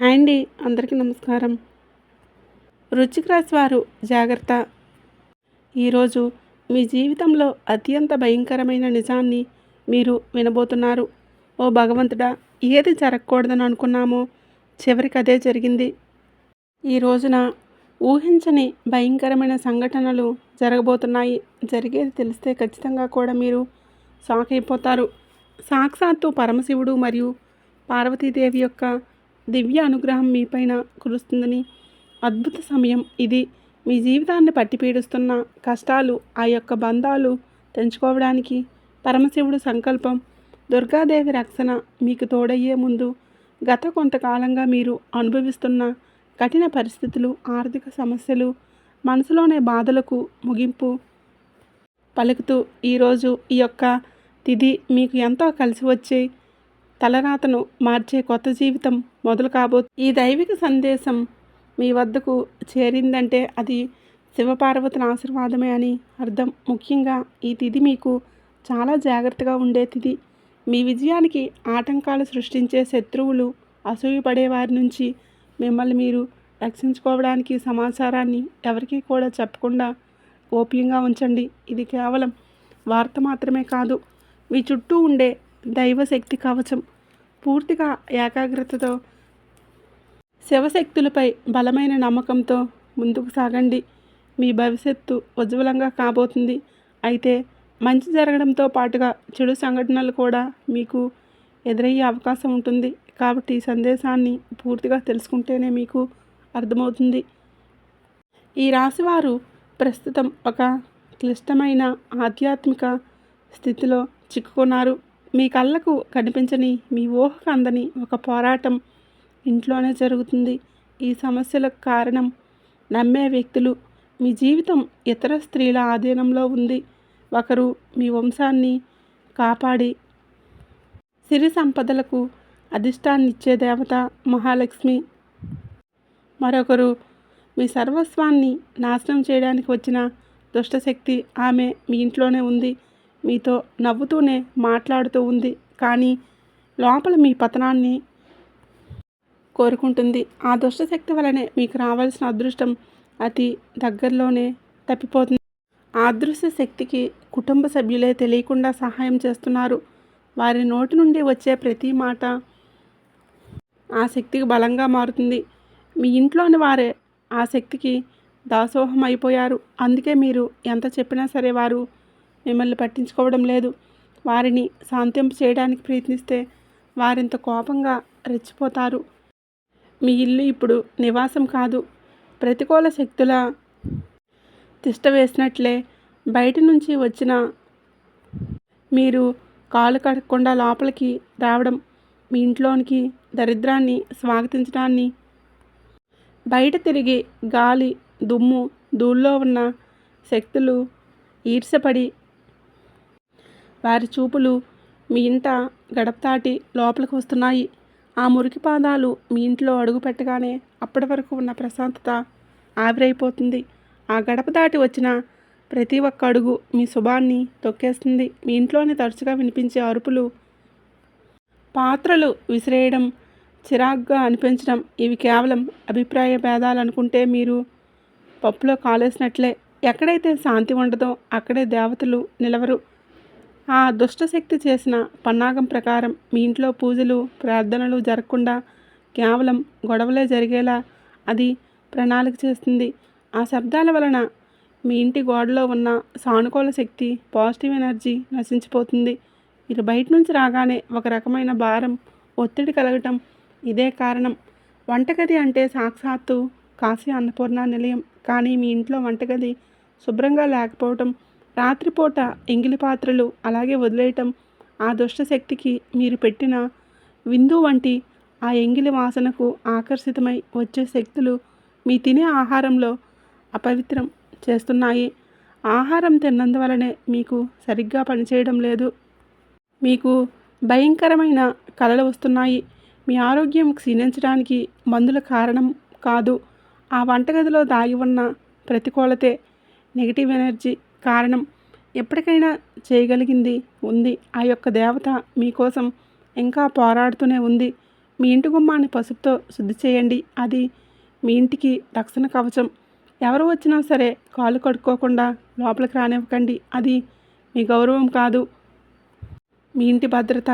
Hi అండి. అందరికీ నమస్కారం. వృశ్చిక రాశి వారు జాగ్రత్త. ఈరోజు మీ జీవితంలో అత్యంత భయంకరమైన నిజాన్ని మీరు వినబోతున్నారు. ఓ భగవంతుడా! ఏది జరగకూడదని అనుకున్నామో చివరికి అదే జరిగింది. ఈ రోజున ఊహించని భయంకరమైన సంఘటనలు జరగబోతున్నాయి. జరిగేది తెలిస్తే ఖచ్చితంగా కూడా మీరు షాక్ అయిపోతారు. సాక్షాత్తు పరమశివుడు మరియు పార్వతీదేవి యొక్క దివ్య అనుగ్రహం మీపైన కురుస్తుందని అద్భుత సమయం ఇది. మీ జీవితాన్ని పట్టిపీడిస్తున్న కష్టాలు, ఆ యొక్క బంధాలు తెంచుకోవడానికి పరమశివుడు సంకల్పం. దుర్గాదేవి రక్షణ మీకు తోడయ్యే ముందు గత కొంతకాలంగా మీరు అనుభవిస్తున్న కఠిన పరిస్థితులు, ఆర్థిక సమస్యలు, మనసులోనే బాధలకు ముగింపు పలుకుతూ ఈరోజు ఈ యొక్క తిథి మీకు ఎంతో కలిసి వచ్చే తలరాతను మార్చే కొత్త జీవితం మొదలు ఈ దైవిక సందేశం మీ వద్దకు చేరిందంటే అది శివపార్వతుల ఆశీర్వాదమే అని అర్థం. ముఖ్యంగా ఈ తిథి మీకు చాలా జాగ్రత్తగా ఉండే తిథి. మీ విజయానికి ఆటంకాలు సృష్టించే శత్రువులు, అసూయపడే వారి నుంచి మిమ్మల్ని మీరు రక్షించుకోవడానికి సమాచారాన్ని ఎవరికీ కూడా చెప్పకుండా గోప్యంగా ఉంచండి. ఇది కేవలం వార్త మాత్రమే కాదు, మీ చుట్టూ ఉండే దైవశక్తి కవచం. పూర్తిగా ఏకాగ్రతతో శివశక్తులపై బలమైన నమ్మకంతో ముందుకు సాగండి. మీ భవిష్యత్తు ఉజ్వలంగా కాబోతుంది. అయితే మంచి జరగడంతో పాటుగా చెడు సంఘటనలు కూడా మీకు ఎదురయ్యే అవకాశం ఉంటుంది. కాబట్టి ఈ సందేశాన్ని పూర్తిగా తెలుసుకుంటేనే మీకు అర్థమవుతుంది. ఈ రాశివారు ప్రస్తుతం ఒక క్లిష్టమైన ఆధ్యాత్మిక స్థితిలో చిక్కుకున్నారు. మీ కళ్ళకు కనిపించని, మీ ఊహకు అందని ఒక పోరాటం ఇంట్లోనే జరుగుతుంది. ఈ సమస్యలకు కారణం నమ్మే వ్యక్తులు. మీ జీవితం ఇతర స్త్రీల ఆధీనంలో ఉంది. ఒకరు మీ వంశాన్ని కాపాడి సిరి సంపదలకు అధిష్టాన్నిచ్చే దేవత మహాలక్ష్మి. మరొకరు మీ సర్వస్వాన్ని నాశనం చేయడానికి వచ్చిన దుష్టశక్తి. ఆమె మీ ఇంట్లోనే ఉంది. మీతో నవ్వుతూనే మాట్లాడుతూ ఉంది. కానీ లోపల మీ పతనాన్ని కోరుకుంటుంది. ఆ దుష్టశక్తి వలనే మీకు రావాల్సిన అదృష్టం అతి దగ్గరలోనే తప్పిపోతుంది. ఆ అదృశ్య శక్తికి కుటుంబ సభ్యులే తెలియకుండా సహాయం చేస్తున్నారు. వారి నోటి నుండి వచ్చే ప్రతి మాట ఆ శక్తికి బలంగా మారుతుంది. మీ ఇంట్లోని వారే ఆ శక్తికి దాసోహం అయిపోయారు. అందుకే మీరు ఎంత చెప్పినా సరే వారు మిమ్మల్ని పట్టించుకోవడం లేదు. వారిని శాంతింప చేయడానికి ప్రయత్నిస్తే వారింత కోపంగా రెచ్చిపోతారు. మీ ఇల్లు ఇప్పుడు నివాసం కాదు, ప్రతికూల శక్తుల తిష్ట వేసినట్లే. బయట నుంచి వచ్చిన మీరు కాలు కడగకుండా లోపలికి రావడం మీ ఇంట్లోనికి దరిద్రాన్ని స్వాగతించడాన్ని, బయట తిరిగి గాలి, దుమ్ము, ధూళిలో ఉన్న శక్తులు ఈర్ష్యపడి వారి చూపులు మీ ఇంట గడప దాటి లోపలికి వస్తున్నాయి. ఆ మురికి పాదాలు మీ ఇంట్లో అడుగు పెట్టగానే అప్పటి వరకు ఉన్న ప్రశాంతత ఆవిరైపోతుంది. ఆ గడప దాటి వచ్చిన ప్రతి ఒక్క అడుగు మీ శుభాన్ని తొక్కేస్తుంది. మీ ఇంట్లోనే తరచుగా వినిపించే అరుపులు, పాత్రలు విసిరేయడం, చిరాగ్గా అనిపించడం ఇవి కేవలం అభిప్రాయ భేదాలు అనుకుంటే మీరు పప్పులో కాలేసినట్లే. ఎక్కడైతే శాంతి ఉండదో అక్కడే దేవతలు నిలవరు. ఆ దుష్టశక్తి చేసిన పన్నాగం ప్రకారం మీ ఇంట్లో పూజలు, ప్రార్థనలు జరగకుండా కేవలం గొడవలే జరిగేలా అది ప్రణాళిక చేస్తుంది. ఆ శబ్దాల వలన మీ ఇంటి గోడలో ఉన్న సానుకూల శక్తి, పాజిటివ్ ఎనర్జీ నశించిపోతుంది. మీరు బయట నుంచి రాగానే ఒక రకమైన భారం, ఒత్తిడి కలగటం ఇదే కారణం. వంటగది అంటే సాక్షాత్తు కాశీ అన్నపూర్ణ నిలయం. కానీ మీ ఇంట్లో వంటగది శుభ్రంగా లేకపోవటం, రాత్రిపూట ఎంగిలి పాత్రలు అలాగే వదిలేయటం, ఆ దుష్టశక్తికి మీరు పెట్టిన విందు వంటి ఆ ఎంగిలి వాసనకు ఆకర్షితమై వచ్చే శక్తులు మీ తినే ఆహారంలో అపవిత్రం చేస్తున్నాయి. ఆహారం తిన్నందువలనే మీకు సరిగ్గా పనిచేయడం లేదు. మీకు భయంకరమైన కలలు వస్తున్నాయి. మీ ఆరోగ్యం క్షీణించడానికి మందుల కారణం కాదు, ఆ వంటగదిలో దాగి ఉన్న ప్రతికూలతే, నెగిటివ్ ఎనర్జీ కారణం. ఎప్పటికైనా చేయగలిగింది ఉంది. ఆ యొక్క దేవత మీకోసం ఇంకా పోరాడుతూనే ఉంది. మీ ఇంటి గుమ్మాన్ని పసుపుతో శుద్ధి చేయండి. అది మీ ఇంటికి రక్షణ కవచం. ఎవరు వచ్చినా సరే కాళ్ళు కడుక్కోకుండా లోపలికి రానివ్వకండి. అది మీ గౌరవం కాదు, మీ ఇంటి భద్రత.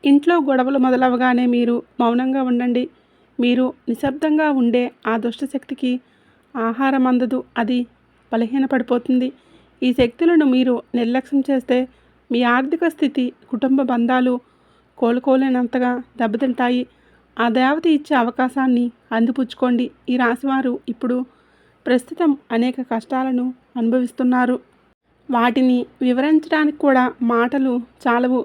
ఇంట్లో గొడవలు మొదలవగానే మీరు మౌనంగా ఉండండి. మీరు నిశ్శబ్దంగా ఉండే ఆ దుష్టశక్తికి ఆహారం అందదు, అది బలహీనపడిపోతుంది. ఈ శక్తులను మీరు నిర్లక్ష్యం చేస్తే మీ ఆర్థిక స్థితి, కుటుంబ బంధాలు కోలుకోలేనంతగా దెబ్బతింటాయి. ఆ దేవత ఇచ్చే అవకాశాన్ని అందిపుచ్చుకోండి. ఈ రాశివారు ఇప్పుడు ప్రస్తుతం అనేక కష్టాలను అనుభవిస్తున్నారు. వాటిని వివరించడానికి కూడా మాటలు చాలవు.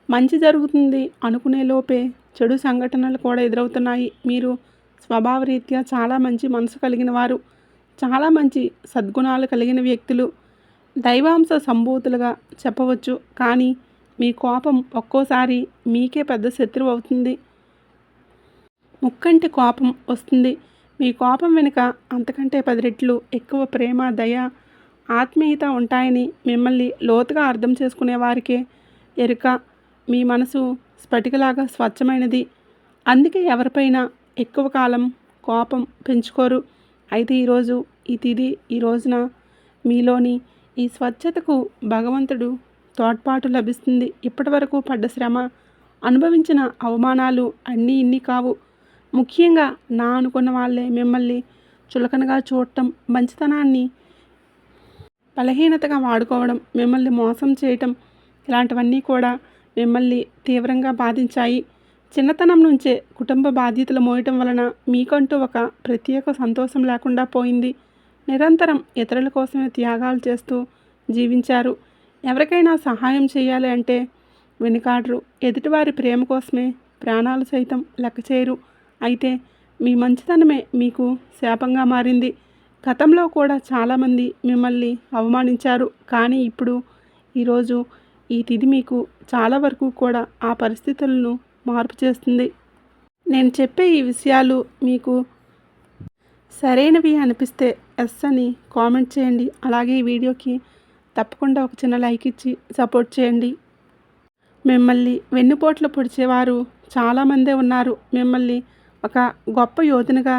మంచి జరుగుతుంది అనుకునే లోపే చెడు సంఘటనలు కూడా ఎదురవుతున్నాయి. మీరు స్వభావరీత్యా చాలా మంచి మనసు కలిగిన వారు, చాలా మంచి సద్గుణాలు కలిగిన వ్యక్తులు, దైవాంశ సంభూతులుగా చెప్పవచ్చు. కానీ మీ కోపం ఒక్కోసారి మీకే పెద్ద శత్రువు అవుతుంది. ముక్కంటి కోపం వస్తుంది. మీ కోపం వెనుక అంతకంటే 10 రెట్లు ఎక్కువ ప్రేమ, దయ, ఆత్మీయత ఉంటాయని మిమ్మల్ని లోతుగా అర్థం చేసుకునే వారికే ఎరుక. మీ మనసు స్ఫటికలాగా స్వచ్ఛమైనది. అందుకే ఎవరిపైనా ఎక్కువ కాలం కోపం పెంచుకోరు. అయితే ఈరోజు ఈ తిథి, ఈ రోజున మీలోని ఈ స్వచ్ఛతకు భగవంతుడు తోడ్పాటు లభిస్తుంది. ఇప్పటి వరకు పడ్డ శ్రమ, అనుభవించిన అవమానాలు అన్నీ ఇన్ని కావు. ముఖ్యంగా నా అనుకున్న వాళ్ళే మిమ్మల్ని చులకనగా చూడటం, మంచితనాన్ని బలహీనతగా వాడుకోవడం, మిమ్మల్ని మోసం చేయటం, ఇలాంటివన్నీ కూడా మిమ్మల్ని తీవ్రంగా బాధించాయి. చిన్నతనం నుంచే కుటుంబ బాధ్యతలు మోయటం వలన మీకంటూ ఒక ప్రత్యేక సంతోషం లేకుండా పోయింది. నిరంతరం ఇతరుల కోసమే త్యాగాలు చేస్తూ జీవించారు. ఎవరికైనా సహాయం చేయాలి అంటే వెనుకాడరు. ఎదుటివారి ప్రేమ కోసమే ప్రాణాలు సైతం లెక్క చేయరు. అయితే మీ మంచితనమే మీకు శాపంగా మారింది. గతంలో కూడా చాలామంది మిమ్మల్ని అవమానించారు. కానీ ఇప్పుడు ఈరోజు ఈ తిథి మీకు చాలా వరకు కూడా ఆ పరిస్థితులను మార్పు చేస్తుంది. నేను చెప్పే ఈ విషయాలు మీకు సరైనవి అనిపిస్తే ఎస్ అని కామెంట్ చేయండి. అలాగే ఈ వీడియోకి తప్పకుండా ఒక చిన్న లైక్ ఇచ్చి సపోర్ట్ చేయండి. మిమ్మల్ని వెన్నుపోట్లు పొడిచేవారు చాలామందే ఉన్నారు. మిమ్మల్ని ఒక గొప్ప యోధునిగా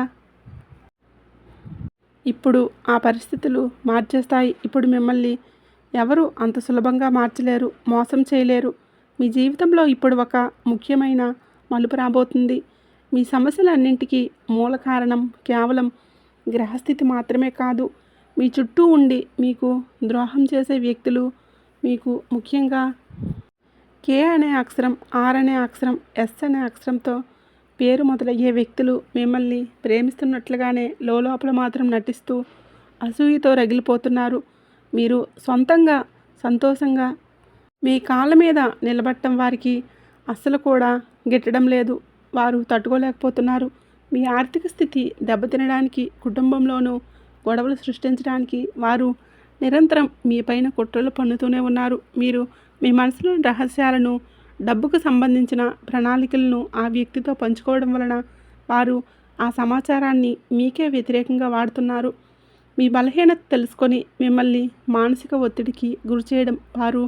ఇప్పుడు ఆ పరిస్థితులు మార్చేస్తాయి. ఇప్పుడు మిమ్మల్ని ఎవరు అంత సులభంగా మార్చలేరు, మోసం చేయలేరు. మీ జీవితంలో ఇప్పుడు ఒక ముఖ్యమైన మలుపు రాబోతుంది. మీ సమస్యలన్నింటికీ మూల కారణం కేవలం గ్రహస్థితి మాత్రమే కాదు, మీ చుట్టూ ఉండి మీకు ద్రోహం చేసే వ్యక్తులు. మీకు ముఖ్యంగా కే అనే అక్షరం, ఆర్ అనే అక్షరం, ఎస్ అనే అక్షరంతో పేరు మొదలయ్యే వ్యక్తులు మిమ్మల్ని ప్రేమిస్తున్నట్లుగానే లోపల మాత్రం నటిస్తూ అసూయతో రగిలిపోతున్నారు. మీరు సొంతంగా సంతోషంగా మీ కాళ్ళ మీద నిలబడటం వారికి అస్సలు కూడా గిట్టడం లేదు. వారు తట్టుకోలేకపోతున్నారు. మీ ఆర్థిక స్థితి దెబ్బతినడానికి, కుటుంబంలోనూ గొడవలు సృష్టించడానికి వారు నిరంతరం మీ పైన కుట్రలు పన్నుతూనే ఉన్నారు. మీరు మీ మనసులోని రహస్యాలను, డబ్బుకు సంబంధించిన ప్రణాళికలను ఆ వ్యక్తితో పంచుకోవడం వలన వారు ఆ సమాచారాన్ని మీకే వ్యతిరేకంగా వాడుతున్నారు. మీ బలహీనత తెలుసుకొని మిమ్మల్ని మానసిక ఒత్తిడికి గురి చేయడం వారు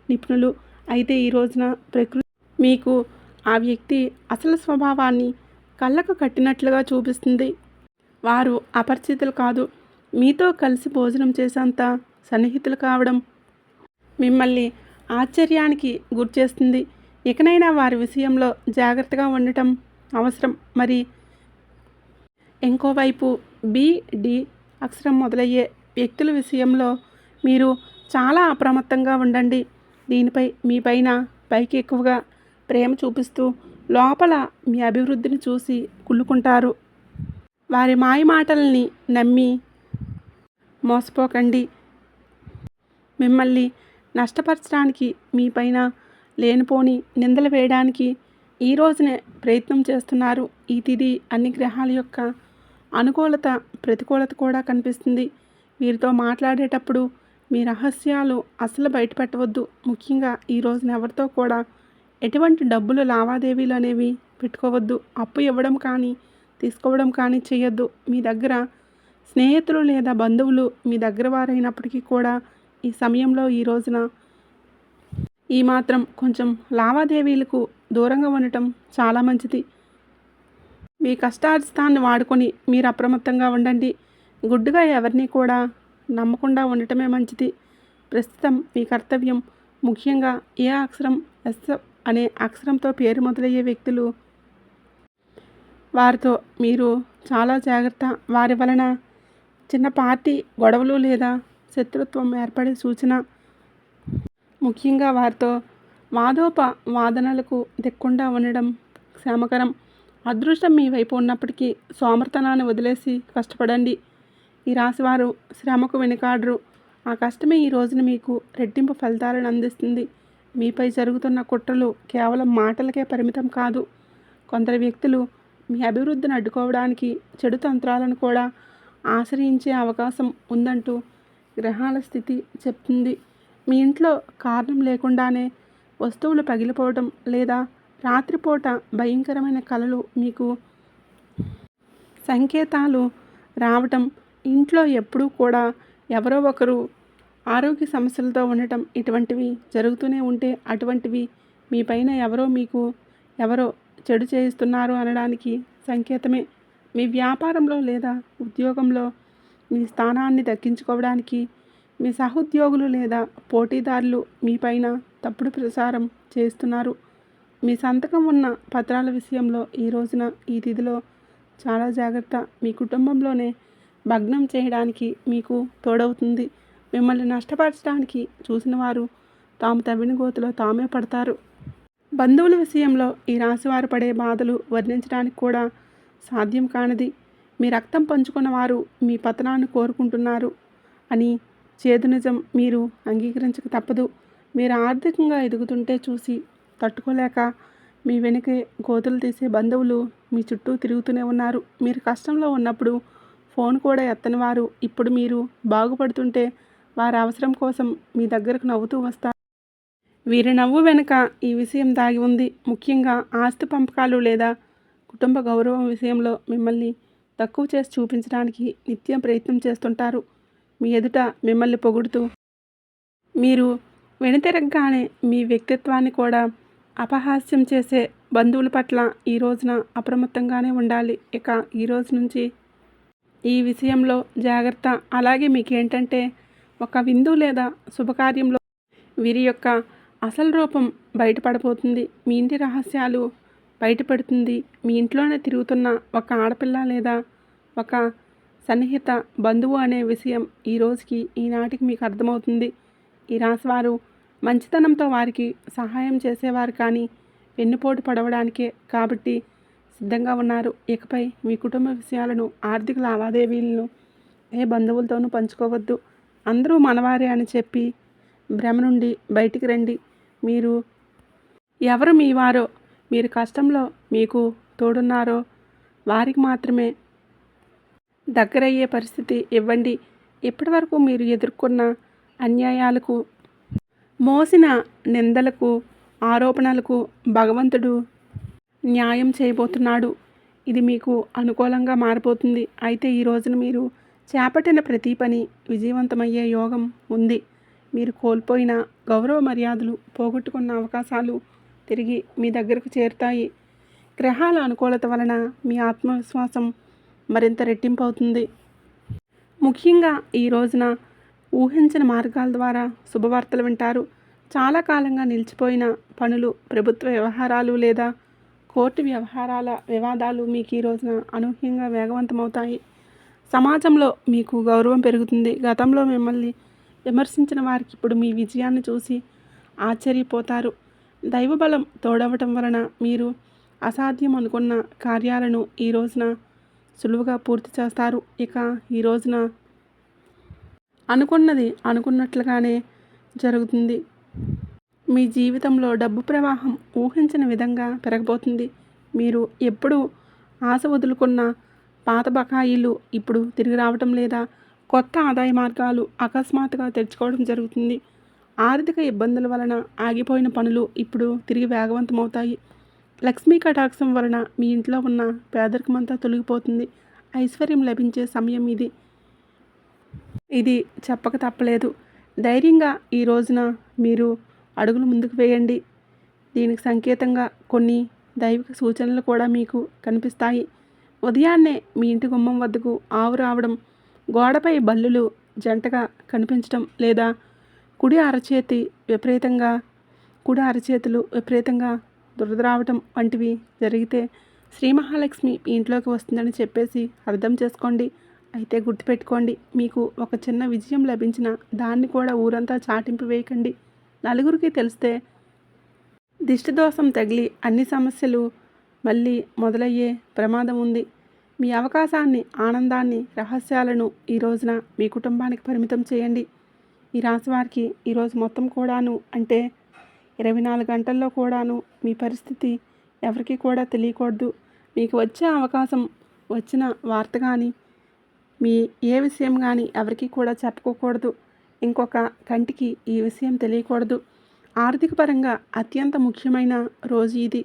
నిపుణులు. అయితే ఈ రోజున ప్రకృతి మీకు ఆ వ్యక్తి అసలు స్వభావాన్ని కళ్ళకు కట్టినట్లుగా చూపిస్తుంది. వారు అపరిచితులు కాదు, మీతో కలిసి భోజనం చేసేంత సన్నిహితులు కావడం మిమ్మల్ని ఆశ్చర్యానికి గురిచేస్తుంది. ఇకనైనా వారి విషయంలో జాగ్రత్తగా ఉండటం అవసరం. మరి ఇంకోవైపు బి, డి అక్షరం మొదలయ్యే వ్యక్తుల విషయంలో మీరు చాలా అప్రమత్తంగా ఉండండి. దీనిపై మీ పైన పైకి ఎక్కువగా ప్రేమ చూపిస్తూ లోపల మీ అభివృద్ధిని చూసి కుళ్ళుకుంటారు. వారి మాయ మాటల్ని నమ్మి మోసపోకండి. మిమ్మల్ని నష్టపరచడానికి, మీ పైన లేనిపోని నిందలు వేయడానికి ఈ రోజునే ప్రయత్నం చేస్తున్నారు. ఈ తిథి అన్ని గ్రహాల యొక్క అనుకూలత, ప్రతికూలత కూడా కనిపిస్తుంది. వీరితో మాట్లాడేటప్పుడు మీ రహస్యాలు అసలు బయటపెట్టవద్దు. ముఖ్యంగా ఈ రోజున ఎవరితో కూడా ఎటువంటి డబ్బులు లావాదేవీలు అనేవి పెట్టుకోవద్దు. అప్పు ఇవ్వడం కానీ తీసుకోవడం కానీ చేయొద్దు. మీ దగ్గర స్నేహితులు లేదా బంధువులు మీ దగ్గర వారైనప్పటికీ కూడా ఈ సమయంలో, ఈ రోజున ఈ మాత్రం కొంచెం లావాదేవీలకు దూరంగా ఉండటం చాలా మంచిది. మీ కష్టార్జితాన్ని వాడుకొని మీరు అప్రమత్తంగా ఉండండి. గుడ్డుగా ఎవరిని కూడా నమ్మకుండా ఉండటమే మంచిది. ప్రస్తుతం మీ కర్తవ్యం ముఖ్యంగా ఏ అక్షరం ఎస్ అనే అక్షరంతో పేరు మొదలయ్యే వ్యక్తులు, వారితో మీరు చాలా జాగ్రత్త. వారి వలన చిన్నపాటి గొడవలు లేదా శత్రుత్వం ఏర్పడే సూచన. ముఖ్యంగా వారితో వాదనలకు దిక్కుండా ఉండడం క్షేమకరం. అదృష్టం మీ వైపు ఉన్నప్పటికీ సోమర్తనాన్ని వదిలేసి కష్టపడండి. ఈ రాశివారు శ్రమకు వెనుకాడరు. ఆ కష్టమే ఈ రోజున మీకు రెట్టింపు ఫలితాలను అందిస్తుంది. మీపై జరుగుతున్న కుట్రలు కేవలం మాటలకే పరిమితం కాదు. కొందరు వ్యక్తులు మీ అభివృద్ధిని అడ్డుకోవడానికి చెడు తంత్రాలను కూడా ఆశ్రయించే అవకాశం ఉందంటూ గ్రహాల స్థితి చెప్తుంది. మీ ఇంట్లో కారణం లేకుండానే వస్తువులు పగిలిపోవడం లేదా రాత్రిపూట భయంకరమైన కలలు మీకు సంకేతాలు రావటం, ఇంట్లో ఎప్పుడూ కూడా ఎవరో ఒకరు ఆరోగ్య సమస్యలతో ఉండటం, ఇటువంటివి జరుగుతూనే ఉంటే అటువంటివి మీ పైన ఎవరో చెడు చేయిస్తున్నారు అనడానికి సంకేతమే. మీ వ్యాపారంలో లేదా ఉద్యోగంలో మీ స్థానాన్ని దక్కించుకోవడానికి మీ సహోద్యోగులు లేదా పోటీదారులు మీ పైన తప్పుడు ప్రచారం చేస్తున్నారు. మీ సంతకం ఉన్న పత్రాల విషయంలో ఈ రోజున ఈ తిథిలో చాలా జాగ్రత్త. మీ కుటుంబంలోనే భగ్నం చేయడానికి మీకు తోడవుతుంది. మిమ్మల్ని నష్టపరచడానికి చూసిన వారు తాము తవ్విన గోతిలో తామే పడతారు. బంధువుల విషయంలో ఈ రాశివారు పడే బాధలు వర్ణించడానికి కూడా సాధ్యం కానిది. మీ రక్తం పంచుకున్న వారు మీ పతనాన్ని కోరుకుంటున్నారు అని చేదు నిజం మీరు అంగీకరించక తప్పదు. మీరు ఆర్థికంగా ఎదుగుతుంటే చూసి తట్టుకోలేక మీ వెనుకే గోతులు తీసే బంధువులు మీ చుట్టూ తిరుగుతూనే ఉన్నారు. మీరు కష్టంలో ఉన్నప్పుడు ఫోన్ కూడా ఎత్తని వారు ఇప్పుడు మీరు బాగుపడుతుంటే వారి అవసరం కోసం మీ దగ్గరకు నవ్వుతూ వస్తారు. వీరి నవ్వు వెనుక ఈ విషయం దాగి ఉంది. ముఖ్యంగా ఆస్తి పంపకాలు లేదా కుటుంబ గౌరవం విషయంలో మిమ్మల్ని తక్కువ చేసి చూపించడానికి నిత్యం ప్రయత్నం చేస్తుంటారు. మీ ఎదుట మిమ్మల్ని పొగుడుతూ మీరు వెనుతిరగగానే మీ వ్యక్తిత్వాన్ని కూడా అపహాస్యం చేసే బంధువుల పట్ల ఈ రోజున అప్రమత్తంగానే ఉండాలి. ఇక ఈ రోజు నుంచి ఈ విషయంలో జాగ్రత్త. అలాగే మీకేంటంటే ఒక విందు లేదా శుభకార్యంలో వీరి యొక్క అసలు రూపం బయటపడబోతుంది. మీ ఇంటి రహస్యాలు బయటపడుతుంది. మీ ఇంట్లోనే తిరుగుతున్న ఒక ఆడపిల్ల లేదా ఒక సన్నిహిత బంధువు అనే విషయం ఈ రోజుకి ఈనాటికి మీకు అర్థమవుతుంది. ఈ రాశివారు మంచితనంతో వారికి సహాయం చేసేవారు కానీ వెన్నుపోటు పడవడానికే కాబట్టి సిద్ధంగా ఉన్నారు. ఇకపై మీ కుటుంబ విషయాలను, ఆర్థిక లావాదేవీలను ఏ బంధువులతోనూ పంచుకోవద్దు. అందరూ మనవారే అని చెప్పి భ్రమ నుండి బయటికి రండి. మీరు ఎవరు మీ వారో, మీరు కష్టంలో మీకు తోడున్నారో వారికి మాత్రమే దగ్గరయ్యే పరిస్థితి ఇవ్వండి. ఇప్పటివరకు మీరు ఎదుర్కొన్న అన్యాయాలకు, మోసిన నిందలకు, ఆరోపణలకు భగవంతుడు న్యాయం చేయబోతున్నాడు. ఇది మీకు అనుకూలంగా మారిపోతుంది. అయితే ఈ రోజున మీరు చేపట్టిన ప్రతి పని విజయవంతమయ్యే యోగం ఉంది. మీరు కోల్పోయిన గౌరవ మర్యాదలు, పోగొట్టుకున్న అవకాశాలు తిరిగి మీ దగ్గరకు చేరుతాయి. గ్రహాల అనుకూలత వలన మీ ఆత్మవిశ్వాసం మరింత రెట్టింపు అవుతుంది. ముఖ్యంగా ఈ రోజున ఊహించని మార్గాల ద్వారా శుభవార్తలు వింటారు. చాలా కాలంగా నిలిచిపోయిన పనులు, ప్రభుత్వ వ్యవహారాలు లేదా కోర్టు వ్యవహారాల వివాదాలు మీకు ఈ రోజున అనూహ్యంగా వేగవంతమవుతాయి. సమాజంలో మీకు గౌరవం పెరుగుతుంది. గతంలో మిమ్మల్ని విమర్శించిన వారికి ఇప్పుడు మీ విజయాన్ని చూసి ఆశ్చర్యపోతారు. దైవబలం తోడవటం వలన మీరు అసాధ్యం అనుకున్న కార్యాలను ఈ రోజున సులువుగా పూర్తి చేస్తారు. ఇక ఈ రోజున అనుకున్నది అనుకున్నట్లుగానే జరుగుతుంది. మీ జీవితంలో డబ్బు ప్రవాహం ఊహించని విధంగా పెరగబోతుంది. మీరు ఎప్పుడు ఆశ వదులుకున్న పాత బకాయిలు ఇప్పుడు తిరిగి రావటం లేదా కొత్త ఆదాయ మార్గాలు అకస్మాత్తుగా తెరుచుకోవడం జరుగుతుంది. ఆర్థిక ఇబ్బందుల వలన ఆగిపోయిన పనులు ఇప్పుడు తిరిగి వేగవంతమవుతాయి. లక్ష్మీ కటాక్షం వలన మీ ఇంట్లో ఉన్న పేదరికమంతా తొలగిపోతుంది. ఐశ్వర్యం లభించే సమయం ఇది చెప్పక తప్పలేదు. ధైర్యంగా ఈ రోజున మీరు అడుగులు ముందుకు వేయండి. దీనికి సంకేతంగా కొన్ని దైవిక సూచనలు కూడా మీకు కనిపిస్తాయి. ఉదయాన్నే మీ ఇంటి గుమ్మం వద్దకు ఆవు రావడం, గోడపై బల్లులు జంటగా కనిపించడం లేదా కుడి అరచేతి విపరీతంగా కుడి అరచేతులు విపరీతంగా దురదరావటం వంటివి జరిగితే శ్రీ మహాలక్ష్మి మీ ఇంట్లోకి వస్తుందని చెప్పేసి అర్థం చేసుకోండి. అయితే గుర్తుపెట్టుకోండి, మీకు ఒక చిన్న విజయం లభించిన దాన్ని కూడా ఊరంతా చాటింపు వేయకండి. నలుగురికి తెలిస్తే దిష్టిదోషం తగిలి అన్ని సమస్యలు మళ్ళీ మొదలయ్యే ప్రమాదం ఉంది. మీ అవకాశాన్ని, ఆనందాన్ని, రహస్యాలను ఈ రోజున మీ కుటుంబానికి పరిమితం చేయండి. ఈ రాశి వారికి ఈరోజు మొత్తం కూడాను అంటే 24 గంటల్లో కూడాను మీ పరిస్థితి ఎవరికి కూడా తెలియకూడదు. మీకు వచ్చే అవకాశం, వచ్చిన వార్త కానీ, మీ ఏ విషయం కానీ ఎవరికి కూడా చెప్పుకోకూడదు. ఇంకొక కంటికి ఈ విషయం తెలియకూడదు. ఆర్థిక పరంగా అత్యంత ముఖ్యమైన రోజు ఇది.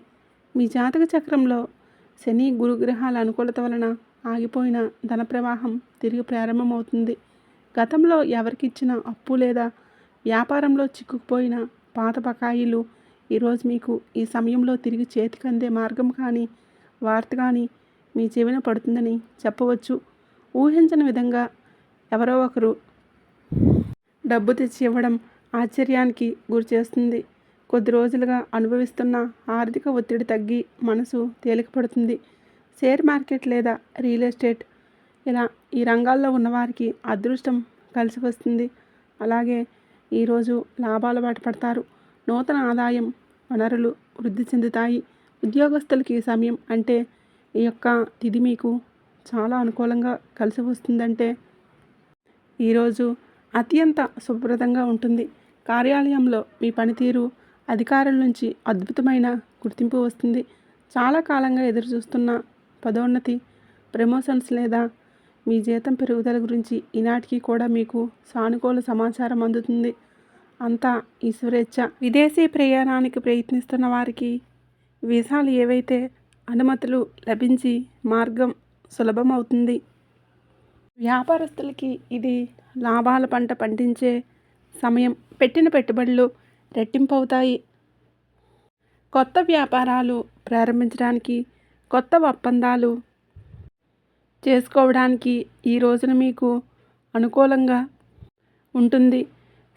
మీ జాతక చక్రంలో శని, గురుగ్రహాల అనుకూలత వలన ఆగిపోయిన ధన ప్రవాహం తిరిగి ప్రారంభమవుతుంది. గతంలో ఎవరికిచ్చిన అప్పు లేదా వ్యాపారంలో చిక్కుకుపోయిన పాత బకాయిలు ఈరోజు మీకు ఈ సమయంలో తిరిగి చేతికి అందే మార్గం కానీ, వార్త కానీ మీ చెవిన పడుతుందని చెప్పవచ్చు. ఊహించని విధంగా ఎవరో ఒకరు డబ్బు తెచ్చి ఇవ్వడం ఆశ్చర్యానికి గురిచేస్తుంది. కొద్ది రోజులుగా అనుభవిస్తున్న ఆర్థిక ఒత్తిడి తగ్గి మనసు తేలికపడుతుంది. షేర్ మార్కెట్ లేదా రియల్ ఎస్టేట్ ఈ రంగాల్లో ఉన్నవారికి అదృష్టం కలిసి వస్తుంది. అలాగే ఈరోజు లాభాల బాట పడతారు. నూతన ఆదాయం వనరులు వృద్ధి చెందుతాయి. ఉద్యోగస్తులకి ఈ సమయం అంటే ఈ యొక్క తిథి మీకు చాలా అనుకూలంగా కలిసి వస్తుందంటే ఈరోజు అత్యంత శుభ్రతంగా ఉంటుంది. కార్యాలయంలో మీ పనితీరు అధికారుల నుంచి అద్భుతమైన గుర్తింపు వస్తుంది. చాలా కాలంగా ఎదురుచూస్తున్న పదోన్నతి, ప్రమోషన్స్ లేదా మీ జీతం పెరుగుదల గురించి ఈనాటికి కూడా మీకు సానుకూల సమాచారం అందుతుంది. అంతా ఈశ్వరేచ్ఛ. విదేశీ ప్రయాణానికి ప్రయత్నిస్తున్న వారికి వీసాలు ఏవైతే అనుమతులు లభించి మార్గం సులభం అవుతుంది. వ్యాపారస్తులకి ఇది లాభాల పంట పండించే సమయం. పెట్టిన పెట్టుబడులు రెట్టింపు అవుతాయి. కొత్త వ్యాపారాలు ప్రారంభించడానికి, కొత్త ఒప్పందాలు చేసుకోవడానికి ఈ రోజున మీకు అనుకూలంగా ఉంటుంది.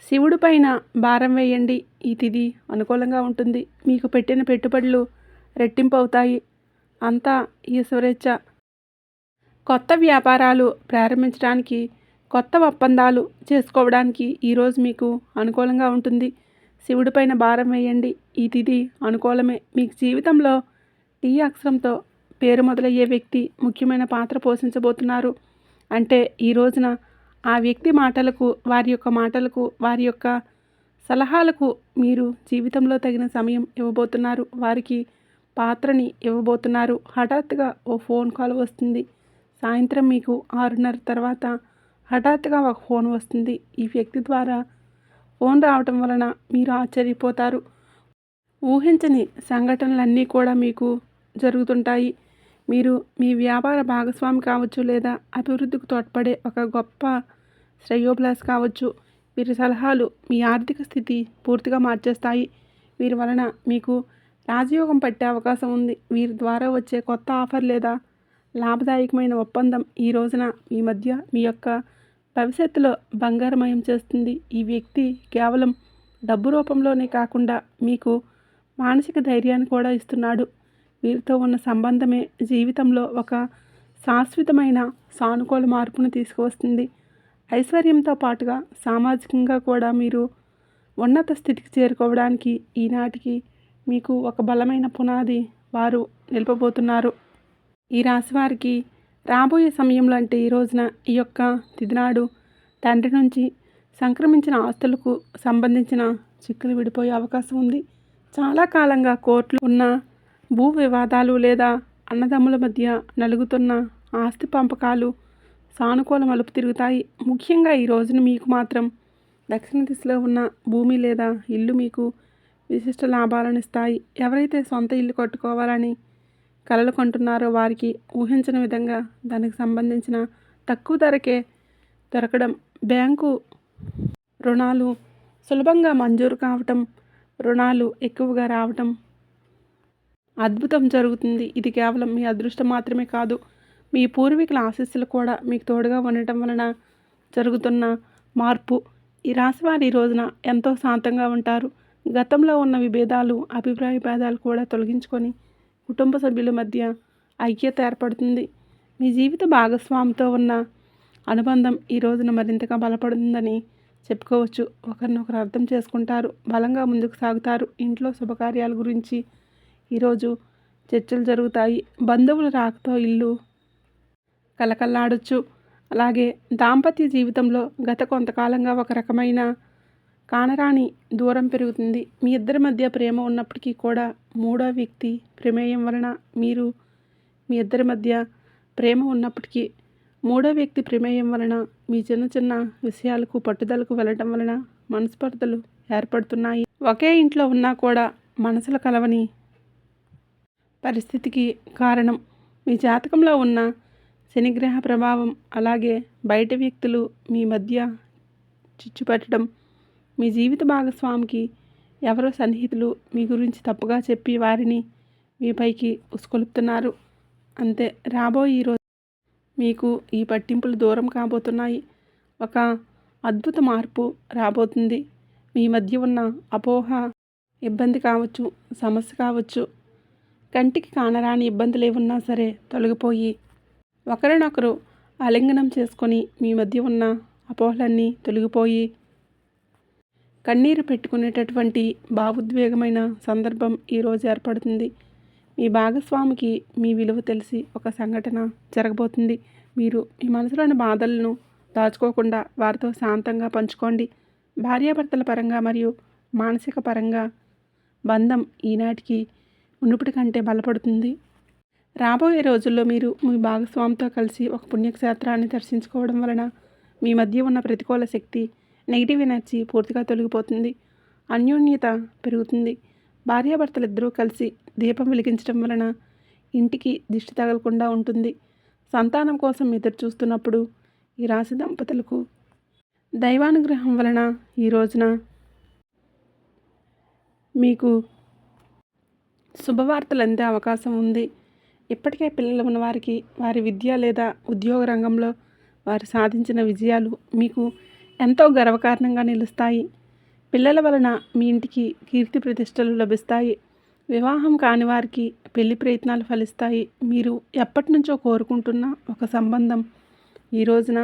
శివుడి పైన భారం వేయండి. ఈ తిథి అనుకూలంగా ఉంటుంది. మీకు పెట్టిన పెట్టుబడులు రెట్టింపు అవుతాయి. అంతా ఈశ్వరేచ్ఛ. కొత్త వ్యాపారాలు ప్రారంభించడానికి, కొత్త ఒప్పందాలు చేసుకోవడానికి ఈరోజు మీకు అనుకూలంగా ఉంటుంది. శివుడి పైన భారం వేయండి. ఈ తిథి అనుకూలమే. మీకు జీవితంలో టీ అక్షరంతో పేరు మొదలయ్యే వ్యక్తి ముఖ్యమైన పాత్ర పోషించబోతున్నారు. అంటే ఈ రోజున ఆ వ్యక్తి మాటలకు, వారి యొక్క మాటలకు, వారి యొక్క సలహాలకు మీరు జీవితంలో తగిన సమయం ఇవ్వబోతున్నారు. వారికి పాత్రని ఇవ్వబోతున్నారు. హఠాత్తుగా ఓ ఫోన్ కాల్ వస్తుంది. సాయంత్రం మీకు 6:30 తర్వాత హఠాత్తుగా ఒక ఫోన్ వస్తుంది. ఈ వ్యక్తి ద్వారా ఫోన్ రావటం వలన మీరు ఆశ్చర్యపోతారు. ఊహించని సంఘటనలన్నీ కూడా మీకు జరుగుతుంటాయి. మీరు మీ వ్యాపార భాగస్వామి కావచ్చు, లేదా అభివృద్ధికి తోడ్పడే ఒక గొప్ప శ్రేయోభిలాషి కావచ్చు. వీరి సలహాలు మీ ఆర్థిక స్థితి పూర్తిగా మార్చేస్తాయి. వీరి వలన మీకు రాజయోగం పట్టే అవకాశం ఉంది. వీరి ద్వారా వచ్చే కొత్త ఆఫర్ లేదా లాభదాయకమైన ఒప్పందం ఈ రోజున మీ మధ్య మీ యొక్క భవిష్యత్తులో బంగారమయం చేస్తుంది. ఈ వ్యక్తి కేవలం డబ్బు రూపంలోనే కాకుండా మీకు మానసిక ధైర్యాన్ని కూడా ఇస్తున్నాడు. వీరితో ఉన్న సంబంధమే జీవితంలో ఒక శాశ్వతమైన సానుకూల మార్పును తీసుకువస్తుంది. ఐశ్వర్యంతో పాటుగా సామాజికంగా కూడా మీరు ఉన్నత స్థితికి చేరుకోవడానికి ఈనాటికి మీకు ఒక బలమైన పునాది వారు నిలపబోతున్నారు. ఈ రాశి వారికి రాబోయే సమయంలో అంటే ఈ రోజున ఈ యొక్క తిథినాడు తండ్రి నుంచి సంక్రమించిన ఆస్తులకు సంబంధించిన చిక్కులు విడిపోయే అవకాశం ఉంది. చాలా కాలంగా కోర్టులో ఉన్న భూ వివాదాలు లేదా అన్నదమ్ముల మధ్య నలుగుతున్న ఆస్తి పంపకాలు సానుకూల మలుపు తిరుగుతాయి. ముఖ్యంగా ఈ రోజున మీకు మాత్రం దక్షిణ దిశలో ఉన్న భూమి లేదా ఇల్లు మీకు విశిష్ట లాభాలను ఇస్తాయి. ఎవరైతే సొంత ఇల్లు కట్టుకోవాలని కలలు కంటున్నారో వారికి ఊహించిన విధంగా దానికి సంబంధించిన తక్కువ ధరకే దొరకడం, బ్యాంకు రుణాలు సులభంగా మంజూరు కావటం, రుణాలు ఎక్కువగా రావటం, అద్భుతం జరుగుతుంది. ఇది కేవలం మీ అదృష్టం మాత్రమే కాదు, మీ పూర్వీకుల ఆశీస్సులు కూడా మీకు తోడుగా ఉండటం వలన జరుగుతున్న మార్పు. ఈ రాశివారు ఈ రోజున ఎంతో శాంతంగా ఉంటారు. గతంలో ఉన్న విభేదాలు, అభిప్రాయ భేదాలు కూడా తొలగించుకొని కుటుంబ సభ్యుల మధ్య ఐక్యత ఏర్పడుతుంది. మీ జీవిత భాగస్వామితో ఉన్న అనుబంధం ఈ రోజున మరింతగా బలపడుతుందని చెప్పుకోవచ్చు. ఒకరినొకరు అర్థం చేసుకుంటారు, బలంగా ముందుకు సాగుతారు. ఇంట్లో శుభకార్యాల గురించి ఈరోజు చర్చలు జరుగుతాయి. బంధువుల రాకతో ఇల్లు కలకల్లాడొచ్చు. అలాగే దాంపత్య జీవితంలో గత కొంతకాలంగా ఒక రకమైన కానరాని దూరం పెరుగుతుంది. మీ ఇద్దరి మధ్య ప్రేమ ఉన్నప్పటికీ కూడా మూడో వ్యక్తి ప్రమేయం వలన మీ ఇద్దరి మధ్య ప్రేమ ఉన్నప్పటికీ మూడో వ్యక్తి ప్రమేయం వలన మీ చిన్న చిన్న విషయాలకు పట్టుదలకు వెళ్ళటం వలన మనస్పర్ధలు ఏర్పడుతున్నాయి. ఒకే ఇంట్లో ఉన్నా కూడా మనసులు కలవని పరిస్థితికి కారణం మీ జాతకంలో ఉన్న శనిగ్రహ ప్రభావం, అలాగే బయట వ్యక్తులు మీ మధ్య చిచ్చు పెట్టడం, మీ జీవిత భాగస్వామికి ఎవరో సన్నిహితులు మీ గురించి తప్పుగా చెప్పి వారిని మీపైకి ఉసుకొలుపుతున్నారు. అంతే, రాబోయే ఈరోజు మీకు ఈ పట్టింపులు దూరం కాబోతున్నాయి. ఒక అద్భుత మార్పు రాబోతుంది. మీ మధ్య ఉన్న అపోహ, ఇబ్బంది కావచ్చు, సమస్య కావచ్చు, కంటికి కానరాని ఇబ్బందులు ఏమున్నా సరే తొలగిపోయి ఒకరినొకరు ఆలింగనం చేసుకొని మీ మధ్య ఉన్న అపోహలన్నీ తొలగిపోయి కన్నీరు పెట్టుకునేటటువంటి భావోద్వేగమైన సందర్భం ఈరోజు ఏర్పడుతుంది. మీ భాగస్వామికి మీ విలువ తెలిసి ఒక సంఘటన జరగబోతుంది. మీరు మీ మనసులోని బాధలను దాచుకోకుండా వారితో శాంతంగా పంచుకోండి. భార్యాభర్తల పరంగా మరియు మానసిక పరంగా బంధం ఈనాటికి మునుపటి కంటే బలపడుతుంది. రాబోయే రోజుల్లో మీరు మీ భాగస్వామితో కలిసి ఒక పుణ్యక్షేత్రాన్ని దర్శించుకోవడం వలన మీ మధ్య ఉన్న ప్రతికూల శక్తి, నెగిటివ్ ఎనర్జీ పూర్తిగా తొలగిపోతుంది. అన్యోన్యత పెరుగుతుంది. భార్యాభర్తలు ఇద్దరూ కలిసి దీపం వెలిగించడం వలన ఇంటికి దిష్టి తగలకుండా ఉంటుంది. సంతానం కోసం ఎదురు చూస్తున్నప్పుడు ఈ రాశి దంపతులకు దైవానుగ్రహం వలన ఈ రోజున మీకు శుభవార్తలు అందే అవకాశం ఉంది. ఇప్పటికే పిల్లలు ఉన్నవారికి వారి విద్య లేదా ఉద్యోగ రంగంలో వారు సాధించిన విజయాలు మీకు ఎంతో గర్వకారణంగా నిలుస్తాయి. పిల్లల వలన మీ ఇంటికి కీర్తి ప్రతిష్టలు లభిస్తాయి. వివాహం కాని వారికి పెళ్లి ప్రయత్నాలు ఫలిస్తాయి. మీరు ఎప్పటి నుంచో కోరుకుంటున్న ఒక సంబంధం ఈ రోజున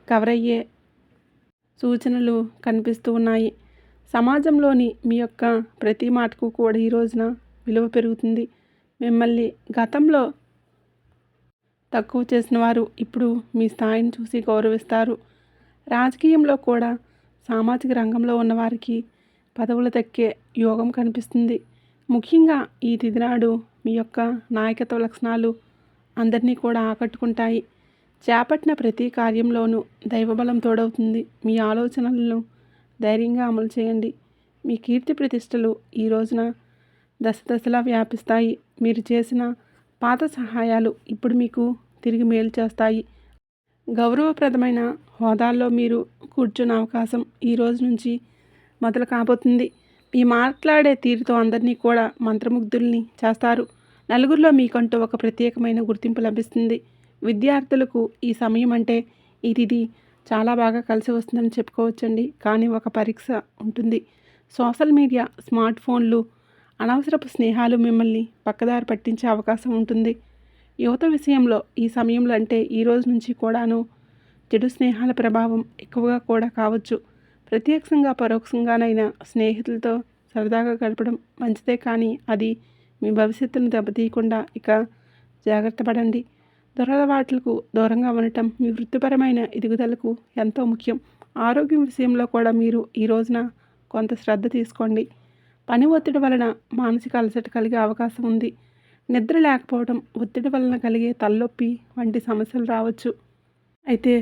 కవర్ అయ్యే సూచనలు కనిపిస్తూ ఉన్నాయి. సమాజంలోని మీ యొక్క ప్రతి మాటకు కూడా ఈ రోజున విలువ పెరుగుతుంది. మిమ్మల్ని గతంలో తక్కువ చేసిన వారు ఇప్పుడు మీ స్థాయిని చూసి గౌరవిస్తారు. రాజకీయంలో కూడా సామాజిక రంగంలో ఉన్నవారికి పదవులు దక్కే యోగం కనిపిస్తుంది. ముఖ్యంగా ఈ తిథి నాడు మీ యొక్క నాయకత్వ లక్షణాలు అందరినీ కూడా ఆకట్టుకుంటాయి. చేపట్టిన ప్రతి కార్యంలోనూ దైవబలం తోడవుతుంది. మీ ఆలోచనలను ధైర్యంగా అమలు చేయండి. మీ కీర్తి ప్రతిష్టలు ఈ రోజున దశదశలా వ్యాపిస్తాయి. మీరు చేసిన పాత సహాయాలు ఇప్పుడు మీకు తిరిగి మేలు చేస్తాయి. గౌరవప్రదమైన హోదాల్లో మీరు కూర్చున్న అవకాశం ఈ రోజు నుంచి మొదలు కాబోతుంది. మీ మాట్లాడే తీరుతో అందరినీ కూడా మంత్రముగ్ధుల్ని చేస్తారు. నలుగురిలో మీకంటూ ఒక ప్రత్యేకమైన గుర్తింపు లభిస్తుంది. విద్యార్థులకు ఈ సమయం అంటే ఇది చాలా బాగా కలిసి వస్తుందని చెప్పుకోవచ్చండి. కానీ ఒక పరీక్ష ఉంటుంది. సోషల్ మీడియా, స్మార్ట్ ఫోన్లు, అనవసరపు స్నేహాలు మిమ్మల్ని పక్కదారి పట్టించే అవకాశం ఉంటుంది. యువత విషయంలో ఈ సమయంలో అంటే ఈ రోజు నుంచి కూడాను చెడు స్నేహాల ప్రభావం ఎక్కువగా కూడా కావచ్చు. ప్రత్యక్షంగా పరోక్షంగానైనా స్నేహితులతో సరదాగా గడపడం మంచిదే, కానీ అది మీ భవిష్యత్తును దెబ్బతీయకుండా ఇక జాగ్రత్త పడండి. దురలవాట్లకు దూరంగా ఉండటం మీ వృత్తిపరమైన ఎదుగుదలకు ఎంతో ముఖ్యం. ఆరోగ్యం విషయంలో కూడా మీరు ఈ రోజున కొంత శ్రద్ధ తీసుకోండి. పని ఒత్తిడి వలన మానసిక అలసట కలిగే అవకాశం ఉంది. నిద్ర లేకపోవడం, ఒత్తిడి వలన కలిగే తలనొప్పి వంటి సమస్యలు రావచ్చు. అయితే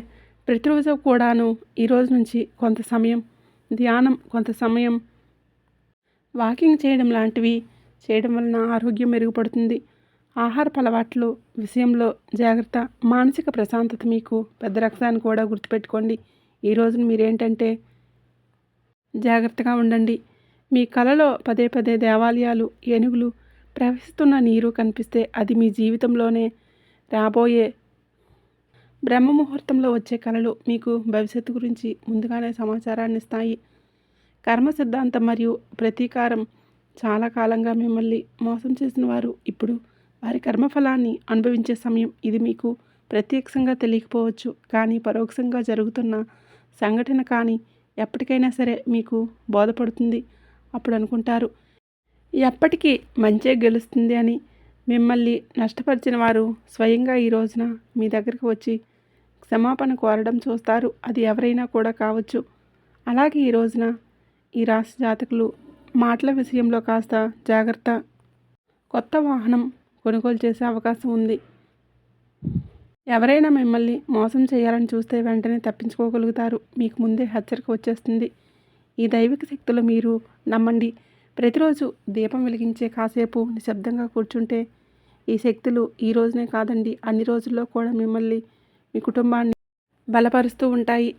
ప్రతిరోజు కూడాను ఈ రోజు నుంచి కొంత సమయం ధ్యానం, కొంత సమయం వాకింగ్ చేయడం లాంటివి చేయడం వలన ఆరోగ్యం మెరుగుపడుతుంది. ఆహారపు అలవాట్లు విషయంలో జాగ్రత్త. మానసిక ప్రశాంతత మీకు పెద్ద రక్షాన్ని కూడా గుర్తుపెట్టుకోండి. ఈ రోజున మీరేంటంటే జాగ్రత్తగా ఉండండి. మీ కలలో పదే పదే దేవాలయాలు, ఏనుగులు, ప్రవహిస్తున్న నీరు కనిపిస్తే అది మీ జీవితంలోనే రాబోయే బ్రహ్మ ముహూర్తంలో వచ్చే కళలు మీకు భవిష్యత్తు గురించి ముందుగానే సమాచారాన్ని ఇస్తాయి. కర్మ సిద్ధాంతం మరియు ప్రతీకారం చాలా కాలంగా మిమ్మల్ని మోసం చేసిన వారు ఇప్పుడు వారి కర్మఫలాన్ని అనుభవించే సమయం. ఇది మీకు ప్రత్యక్షంగా తెలియకపోవచ్చు, కానీ పరోక్షంగా జరుగుతున్న సంఘటన కానీ ఎప్పటికైనా సరే మీకు బోధపడుతుంది. అప్పుడు అనుకుంటారు, ఎప్పటికీ మంచే గెలుస్తుంది అని. మిమ్మల్ని నష్టపరిచిన వారు స్వయంగా ఈ రోజున మీ దగ్గరికి వచ్చి క్షమాపణ కోరడం చూస్తారు. అది ఎవరైనా కూడా కావచ్చు. అలాగే ఈ రోజున ఈ రాశి జాతకులు మాటల విషయంలో కాస్త జాగ్రత్త. కొత్త వాహనం కొనుగోలు చేసే అవకాశం ఉంది. ఎవరైనా మిమ్మల్ని మోసం చేయాలని చూస్తే వెంటనే తప్పించుకోగలుగుతారు. మీకు ముందే హెచ్చరిక వచ్చేస్తుంది. ఈ దైవిక శక్తులు మీరు నమ్మండి. ప్రతిరోజు దీపం వెలిగించే కాసేపు నిశ్శబ్దంగా కూర్చుంటే ఈ శక్తులు ఈ రోజునే కాదండి, అన్ని రోజుల్లో కూడా మిమ్మల్ని, మీ కుటుంబాన్ని బలపరుస్తూ ఉంటాయి.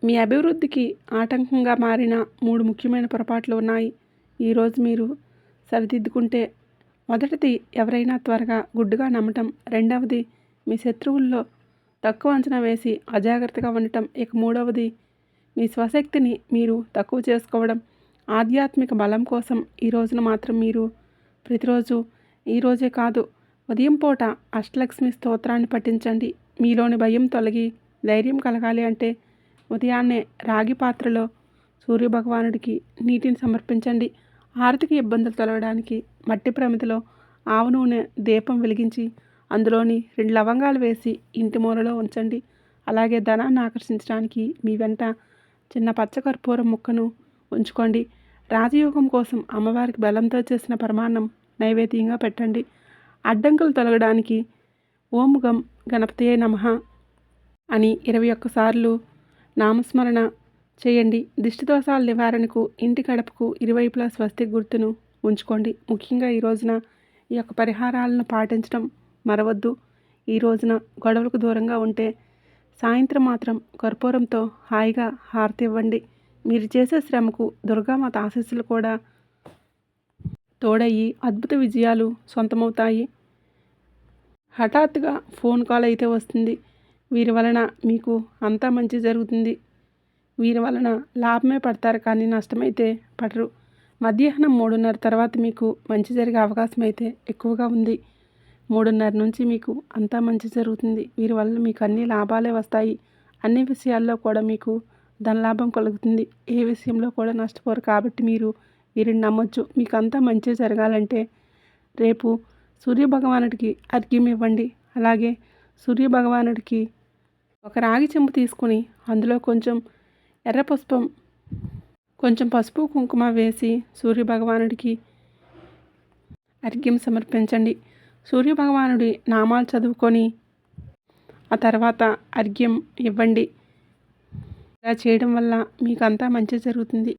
మీ అభివృద్ధికి ఆటంకంగా మారిన 3 ముఖ్యమైన పొరపాట్లు ఉన్నాయి. ఈరోజు మీరు సరిదిద్దుకుంటే, మొదటిది ఎవరైనా త్వరగా గుడ్డుగా నమ్మటం. రెండవది మీ శత్రువుల్లో తక్కువ అంచనా వేసి అజాగ్రత్తగా ఉండటం. ఇక మూడవది మీ స్వశక్తిని మీరు తక్కువ చేసుకోవడం. ఆధ్యాత్మిక బలం కోసం ఈ రోజున మాత్రం మీరు ప్రతిరోజు, ఈరోజే కాదు, ఉదయం పూట అష్టలక్ష్మి స్తోత్రాన్ని పఠించండి. మీలోని భయం తొలగి ధైర్యం కలగాలి అంటే ఉదయాన్నే రాగి పాత్రలో సూర్యభగవానుడికి నీటిని సమర్పించండి. ఆర్థిక ఇబ్బందులు తొలగడానికి మట్టి ప్రమిదలో ఆవ నూనె దీపం వెలిగించి అందులోని 2 లవంగాలు వేసి ఇంటి మూలలో ఉంచండి. అలాగే ధనాన్ని ఆకర్షించడానికి మీ వెంట చిన్న పచ్చకర్పూరం ముక్కను ఉంచుకోండి. రాజయోగం కోసం అమ్మవారికి బెల్లంతో చేసిన పరమాన్నం నైవేద్యంగా పెట్టండి. అడ్డంకులు తొలగడానికి ఓం గం గణపతియే నమః అని 21 సార్లు నామస్మరణ చేయండి. దిష్టి దోషాల నివారణకు ఇంటి గడపకు ఇరువైపులా స్వస్తిక్ గుర్తును ఉంచుకోండి. ముఖ్యంగా ఈ రోజున ఈ యొక్క పరిహారాలను పాటించడం మరవద్దు. ఈ రోజున గొడవలకు దూరంగా ఉంటే సాయంత్రం మాత్రం కర్పూరంతో హాయిగా హారతి ఇవ్వండి. మీరు చేసే శ్రమకు దుర్గామాత ఆశీస్సులు కూడా తోడయ్యి అద్భుత విజయాలు సొంతమవుతాయి. హఠాత్తుగా ఫోన్ కాల్ అయితే వస్తుంది. వీరి వలన మీకు అంతా మంచి జరుగుతుంది. వీరి వలన లాభమే పడతారు, కానీ నష్టమైతే పడరు. మధ్యాహ్నం 3:30 తర్వాత మీకు మంచి జరిగే అవకాశం అయితే ఎక్కువగా ఉంది. 3:30 నుంచి మీకు అంతా మంచి జరుగుతుంది. వీరి వల్ల మీకు అన్ని లాభాలే వస్తాయి. అన్ని విషయాల్లో కూడా మీకు ధనలాభం కలుగుతుంది. ఏ విషయంలో కూడా నష్టపోరు. కాబట్టి మీరు వీరిని నమ్మొచ్చు. మీకు అంతా మంచి జరగాలంటే రేపు సూర్యభగవానుడికి అర్ఘ్యం ఇవ్వండి. అలాగే సూర్యభగవానుడికి ఒక రాగి చెంబు తీసుకుని అందులో కొంచెం ఎర్ర పుష్పం, కొంచెం పసుపు కుంకుమ వేసి సూర్యభగవానుడికి అర్ఘ్యం సమర్పించండి. సూర్యభగవానుడి నామాలు చదువుకొని ఆ తర్వాత అర్ఘ్యం ఇవ్వండి. ఇలా చేయడం వల్ల మీకు అంతా మంచి జరుగుతుంది.